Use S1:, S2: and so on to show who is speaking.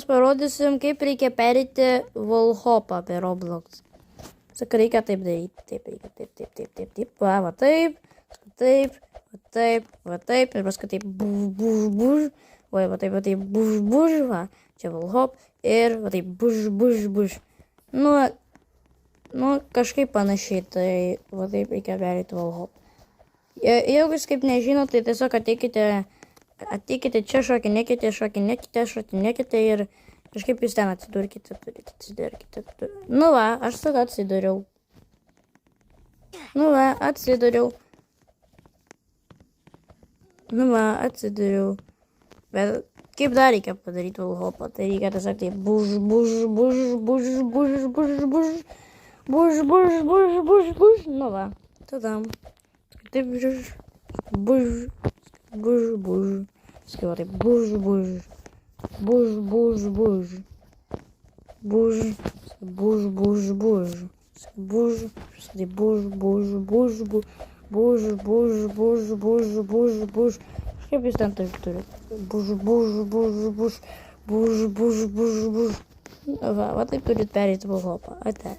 S1: Parodysim, kaip reikia pereiti wallhopą apie Roblox. Sakai, reikia taip daryti. Taip, reikia taip. Va taip, taip, va taip. Ir paskui taip, buž. Va taip, buž, va. Čia wallhop. Ir va taip, buž. Nu, kažkaip panašiai, tai va taip reikia pereiti wallhop. Jeigu jūs kaip nežinot, tai tiesiog ateikite čia, šokinėkite ir kažkaip jūs ten atsidurkite. Nu va, aš tada atsidūriau. Bet kaip dar reikia padaryti wallhopą? Tai reikia tiesiog taip buž. Nu va, tada. Taip buž. Skaiva taip buž. Kaip jūs ten taip turite? Buž. Va taip turit pereiti wallhopą. Ate.